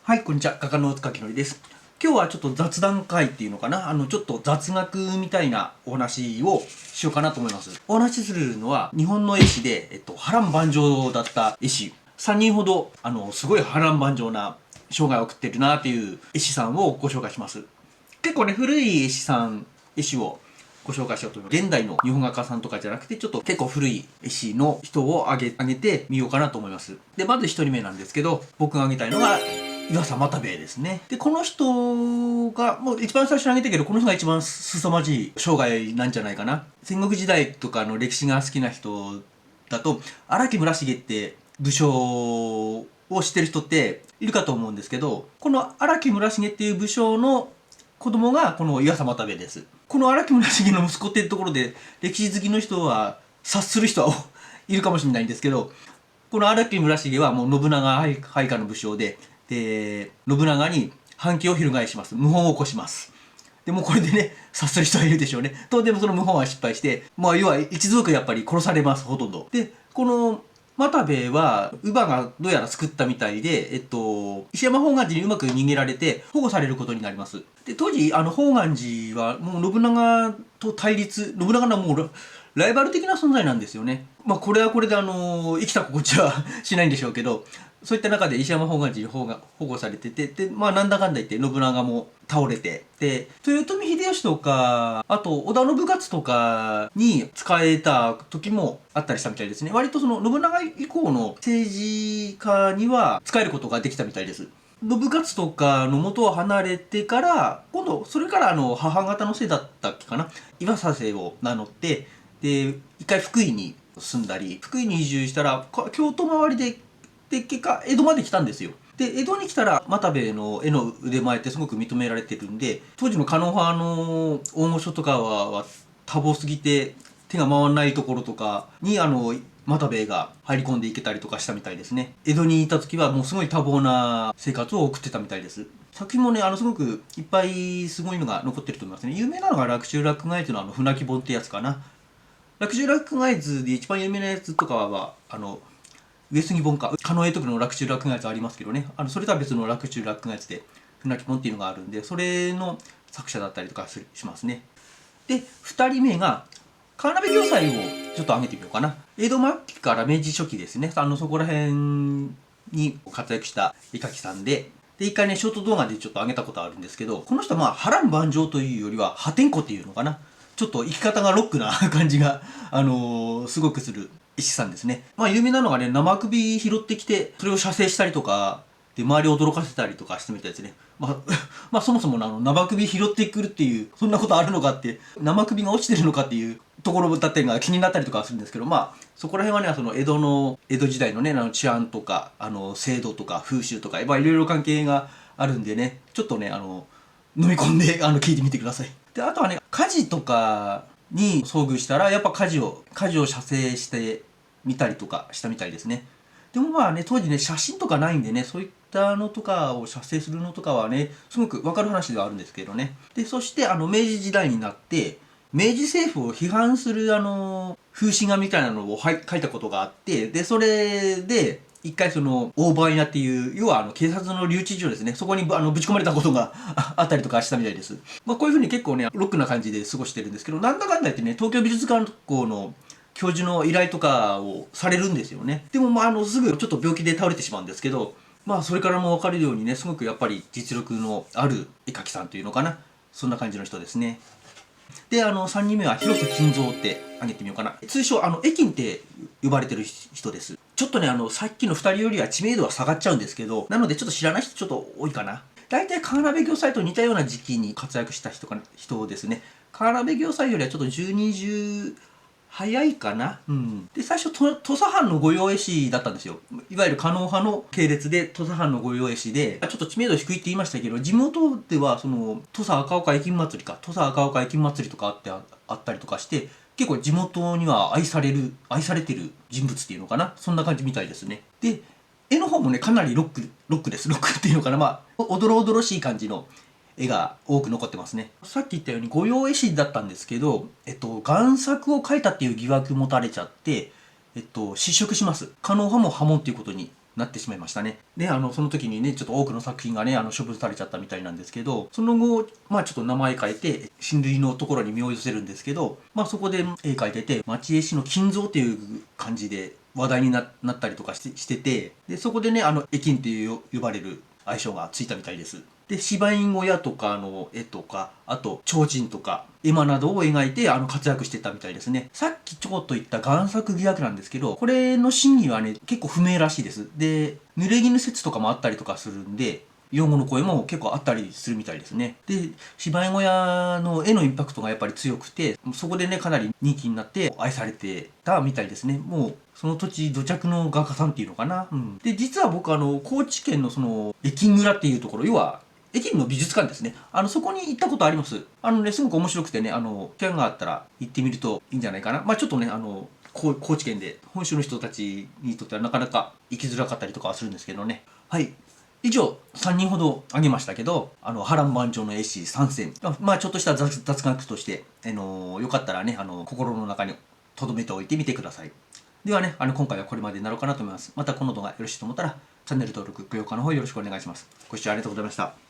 はい、こんにちは。画家の塚きのりです。今日はちょっと雑談会っていうのかな。ちょっと雑学みたいなお話をしようかなと思います。お話しするのは、日本の絵師で、波乱万丈だった絵師。3人ほど、すごい波乱万丈な生涯を送ってるなっていう絵師さんをご紹介します。結構ね、古い絵師をご紹介しようと思います。現代の日本画家さんとかじゃなくて、ちょっと結構古い絵師の人を挙げてみようかなと思います。で、まず1人目なんですけど、僕が挙げたいのが、岩佐又兵衛ですね。で、この人が、もう一番最初に挙げたけど、この人が一番凄まじい生涯なんじゃないかな。戦国時代とかの歴史が好きな人だと、荒木村重って武将を知ってる人っているかと思うんですけど、この荒木村重っていう武将の子供がこの岩佐又兵衛です。この荒木村重の息子っていうところで、歴史好きの人は察する人はいるかもしれないんですけど、この荒木村重はもう信長配下の武将で、信長に反旗を翻します。謀反を起こします。でもこれでね、察する人はいるでしょうね。と、でもその謀反は失敗して、要は一族やっぱり殺されます、ほとんど。で、この又兵衛は、乳母がどうやら救ったみたいで、石山本願寺にうまく逃げられて、保護されることになります。で、当時、本願寺は、もう信長と対立、信長のもう、ライバル的な存在なんですよね。これはこれで生きた心地はしないんでしょうけど、そういった中で石山本願寺に保護されてて、で、なんだかんだ言って信長も倒れて、で、豊臣秀吉とか、あと織田信勝とかに使えた時もあったりしたみたいですね。割とその信長以降の政治家には使えることができたみたいです。信勝とかの元を離れてから、今度、それから母方の姓だったっけかな。岩佐姓を名乗って、で、一回福井に住んだり、福井に移住したら、京都周りで、結果、江戸まで来たんですよ。で、江戸に来たら、又兵衛の絵の腕前ってすごく認められてるんで、当時の狩野派の大御所とかは多忙すぎて、手が回らないところとかに、又兵衛が入り込んでいけたりとかしたみたいですね。江戸にいた時はもうすごい多忙な生活を送ってたみたいです。作品もね、すごくいっぱいすごいのが残ってると思いますね。有名なのが洛中洛外図の船木本ってやつかな。洛中洛外図で一番有名なやつとかは、上杉本か、狩野英徳の洛中洛外図ありますけどね、それとは別の洛中洛外図で、船木本っていうのがあるんで、それの作者だったりとかしますね。で、2人目が、川辺暁斎をちょっと挙げてみようかな。江戸末期から明治初期ですね、そこら辺に活躍した絵描きさんで、で、一回ね、ショート動画でちょっと上げたことあるんですけど、この人は波乱万丈というよりは破天荒っていうのかな。ちょっと生き方がロックな感じが、すごくする絵師さんですね。有名なのがね、生首拾ってきて、それを写生したりとか、で、周りを驚かせたりとかしてみたいですね。そもそも生首拾ってくるっていう、そんなことあるのかって、生首が落ちてるのかっていうところだったりが気になったりとかはするんですけど、そこら辺はね、その江戸時代のね、治安とか、制度とか、風習とか、いろいろ関係があるんでね、ちょっとね、飲み込んで、聞いてみてください。で、あとはね、火事とかに遭遇したら、やっぱ火事を写生してみたりとかしたみたいですね。でも当時ね、写真とかないんでね、そういったのとかを写生するのとかはね、すごくわかる話ではあるんですけどね。で、そして明治時代になって、明治政府を批判する風刺画みたいなのを書いたことがあって、で、それで、一回大番屋っていう、要は警察の留置所ですね。そこにぶち込まれたことがあったりとかしたみたいです。こういうふうに結構ね、ロックな感じで過ごしてるんですけど、なんだかんだ言ってね、東京美術学校の教授の依頼とかをされるんですよね。でもすぐちょっと病気で倒れてしまうんですけど、それからも分かるようにね、すごくやっぱり実力のある絵描きさんというのかな。そんな感じの人ですね。で、3人目は広瀬金蔵って挙げてみようかな。通称、絵金って呼ばれてる人です。ちょっとね、さっきの2人よりは知名度は下がっちゃうんですけど、なのでちょっと知らない人ちょっと多いかな。大体、川辺暁斎と似たような時期に活躍した人ですね。川辺暁斎よりはちょっと10早いかな。で、最初、土佐藩の御用絵師だったんですよ。いわゆる狩野派の系列で、土佐藩の御用絵師で、ちょっと知名度低いって言いましたけど、地元では、土佐赤岡駅祭りか、土佐赤岡駅祭りとかあったりとかして、結構地元には愛されてる人物っていうのかな。そんな感じみたいですね。で、絵の方もね、かなりロックです。ロックっていうのかな。おどろおどろしい感じの絵が多く残ってますね。さっき言ったように御用絵師だったんですけど、贋作を描いたっていう疑惑持たれちゃって、失職します。狩野派も破門っていうことになってしまいましたね。で、その時にね、ちょっと多くの作品がね、処分されちゃったみたいなんですけど、その後、まあちょっと名前変えて、親類のところに身を寄せるんですけど、まあそこで絵描いてて、町絵師の金蔵っていう感じで話題になったりとかしてて、で、そこでね、絵金っていう呼ばれる愛称がついたみたいです。で、芝居小屋とかの絵とか、あと、提灯とか、絵馬などを描いて、活躍してたみたいですね。さっきちょこっと言った贋作疑惑なんですけど、これの真偽はね、結構不明らしいです。で、濡れ衣説とかもあったりとかするんで、用語の声も結構あったりするみたいですね。で、芝居小屋の絵のインパクトがやっぱり強くて、そこでね、かなり人気になって愛されてたみたいですね。もう、その土地土着の画家さんっていうのかな。うん。で、実は僕高知県の駅村っていうところ、要は、駅の美術館ですね。そこに行ったことあります。すごく面白くてね、機会があったら行ってみるといいんじゃないかな。まあちょっとね、高知県で本州の人たちにとってはなかなか行きづらかったりとかはするんですけどね。はい。以上、3人ほど挙げましたけど、波乱万丈の絵師参戦。まあちょっとした雑学として、よかったらね、心の中に留めておいてみてください。ではね、今回はこれまでになろうかなと思います。またこの動画よろしいと思ったら、チャンネル登録、高評価の方よろしくお願いします。ご視聴ありがとうございました。